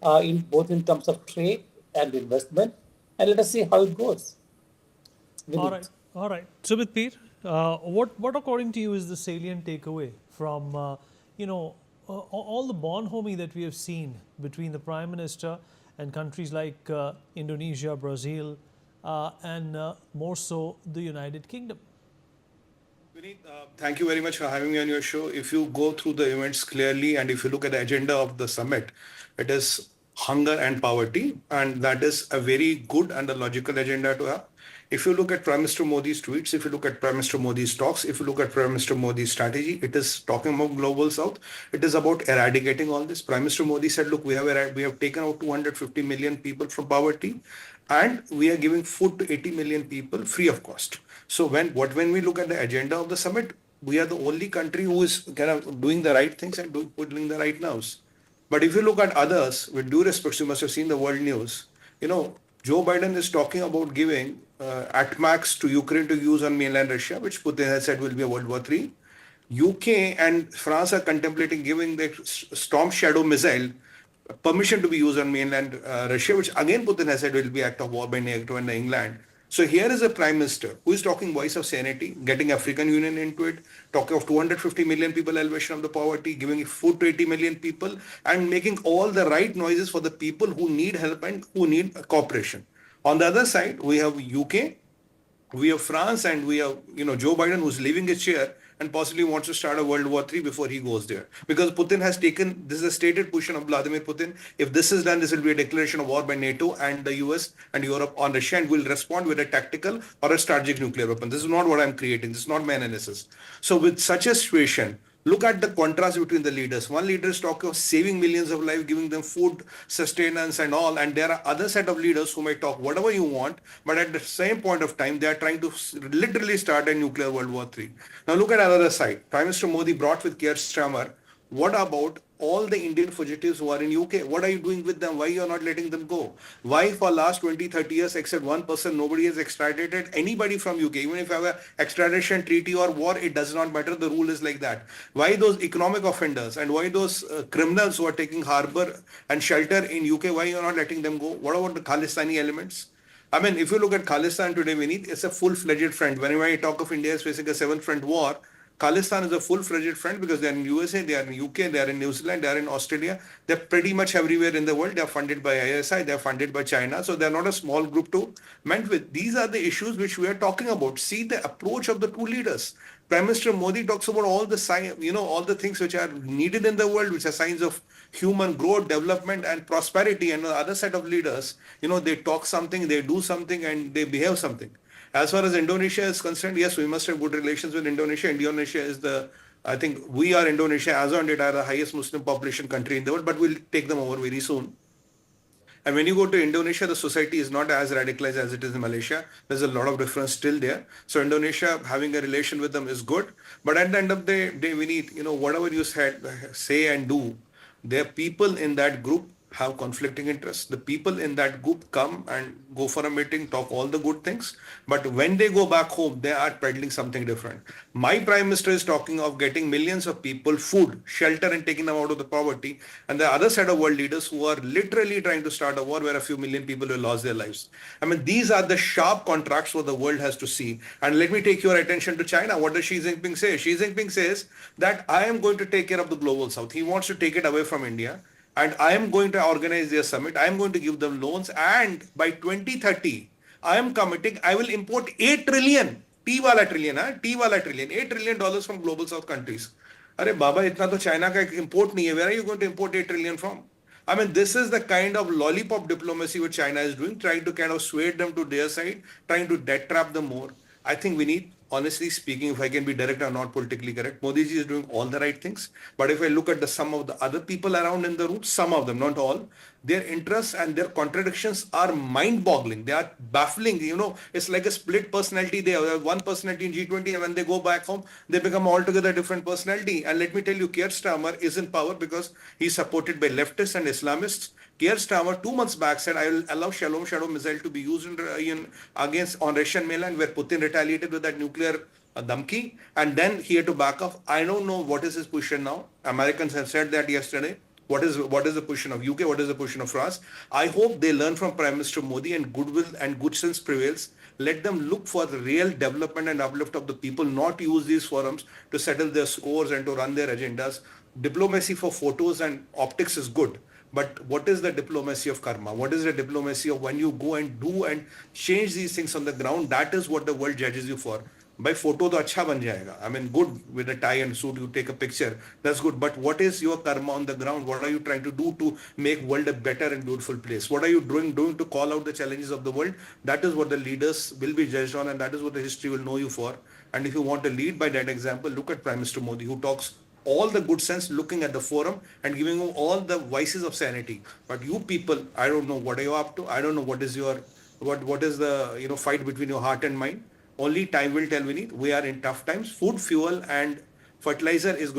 in both in terms of trade and investment. And let us see how it goes. All right, Vinit. all right. So, with Peter, what according to you is the salient takeaway from you know all the bonhomie that we have seen between the Prime Minister and countries like Indonesia, Brazil, and more so the United Kingdom? Vineet, thank you very much for having me on your show. If you go through the events clearly and if you look at the agenda of the summit, it is hunger and poverty, and that is a very good and a logical agenda to have. If you look at Prime Minister Modi's tweets, if you look at Prime Minister Modi's talks, if you look at Prime Minister Modi's strategy, it is talking about global south. It is about eradicating all this. Prime Minister Modi said, look, we have taken out 250 million people from poverty, and we are giving food to 80 million people free of cost. So when we look at the agenda of the summit, we are the only country who is kind of doing the right things and putting the right nerves. But if you look at others, with due respect, you must have seen the world news. Joe Biden is talking about giving ATMAX to Ukraine to use on mainland Russia, which Putin has said will be a World War III. UK and France are contemplating giving the Storm Shadow missile permission to be used on mainland Russia, which again Putin has said will be act of war by NATO and England. So here is a prime minister who is talking voice of sanity, getting African Union into it, talking of 250 million people elevation of the poverty, giving food to 80 million people, and making all the right noises for the people who need help and who need cooperation. On the other side, we have UK, we have France, and we have Joe Biden, who's leaving his chair and possibly wants to start a World War III before he goes there. Because Putin has taken, this is a stated position of Vladimir Putin. If this is done, this will be a declaration of war by NATO and the US and Europe on Russia, and will respond with a tactical or a strategic nuclear weapon. This is not what I'm creating. This is not my analysis. So with such a situation, look at the contrast between the leaders. One leader is talking of saving millions of lives, giving them food, sustenance and all. And there are other set of leaders who may talk whatever you want, but at the same point of time, they are trying to literally start a nuclear World War III. Now look at another side. Prime Minister Modi brought with Keir Starmer. What about all the Indian fugitives who are in UK? What are you doing with them? Why you are not letting them go? Why for last 20, 30 years, except one person, nobody has extradited anybody from UK? Even if you have an extradition treaty or war, it does not matter. The rule is like that. Why those economic offenders and why those criminals who are taking harbor and shelter in UK, why you are not letting them go? What about the Khalistani elements? I mean, if you look at Khalistan today, Vineet, it's a full-fledged front. Whenever I talk of India as facing a seventh front war, Khalistan is a full-fledged front because they are in USA, they are in UK, they are in New Zealand, they are in Australia. They're pretty much everywhere in the world. They are funded by ISI, they are funded by China. So they're not a small group to meant with. These are the issues which we are talking about. See the approach of the two leaders. Prime Minister Modi talks about all the all the things which are needed in the world, which are signs of human growth, development, and prosperity. And the other set of leaders, they talk something, they do something, and they behave something. As far as Indonesia is concerned, yes, we must have good relations with Indonesia. Indonesia is I think we are Indonesia as on date are the highest Muslim population country in the world, but we'll take them over very soon. And when you go to Indonesia, the society is not as radicalized as it is in Malaysia. There's a lot of difference still there. So Indonesia, having a relation with them is good. But at the end of the day, we need, whatever you say and do, there are people in that group have conflicting interests. The people in that group come and go for a meeting, talk all the good things. But when they go back home, they are peddling something different. My prime minister is talking of getting millions of people food, shelter, and taking them out of the poverty. And the other set of world leaders who are literally trying to start a war where a few million people will lose their lives. I mean, these are the sharp contrasts what the world has to see. And let me take your attention to China. What does Xi Jinping say? Xi Jinping says that I am going to take care of the global south. He wants to take it away from India. And I am going to organize their summit. I am going to give them loans. And by 2030, I am committing, I will import 8 trillion, T wala trillion, T wala trillion, $8 trillion from global south countries. अरे बाबा इतना तो China का import नहीं है. Where are you going to import 8 trillion from? I mean, this is the kind of lollipop diplomacy which China is doing, trying to kind of sway them to their side, trying to debt trap them more. I think we need, honestly speaking, if I can be direct or not politically correct, Modi ji is doing all the right things. But if I look at the sum of the other people around in the room, some of them, not all, their interests and their contradictions are mind-boggling. They are baffling. It's like a split personality. They have one personality in G20, and when they go back home, they become altogether different personality. And let me tell you, Keir Starmer is in power because he's supported by leftists and Islamists. Keir Starmer 2 months back said, I will allow Shalom Shadow missile to be used against on Russian mainland, where Putin retaliated with that nuclear Damki, and then he had to back off. I don't know what is his position now. Americans have said that yesterday. What is the position of UK? What is the position of France? I hope they learn from Prime Minister Modi and goodwill and good sense prevails. Let them look for the real development and uplift of the people, not use these forums to settle their scores and to run their agendas. Diplomacy for photos and optics is good, but what is the diplomacy of karma? What is the diplomacy of when you go and do and change these things on the ground? That is what the world judges you for. By photo तो अच्छा बन जाएगा. I mean, good with a tie and suit, you take a picture. That's good. But what is your karma on the ground? What are you trying to do to make world a better and beautiful place? What are you doing to call out the challenges of the world? That is what the leaders will be judged on, and that is what the history will know you for. And if you want to lead by that example, look at Prime Minister Modi, who talks all the good sense, looking at the forum and giving you all the vices of sanity. But you people, I don't know what are you up to. I don't know what is your what is the fight between your heart and mind. Only time will tell. We are in tough times. Food, fuel, and fertilizer is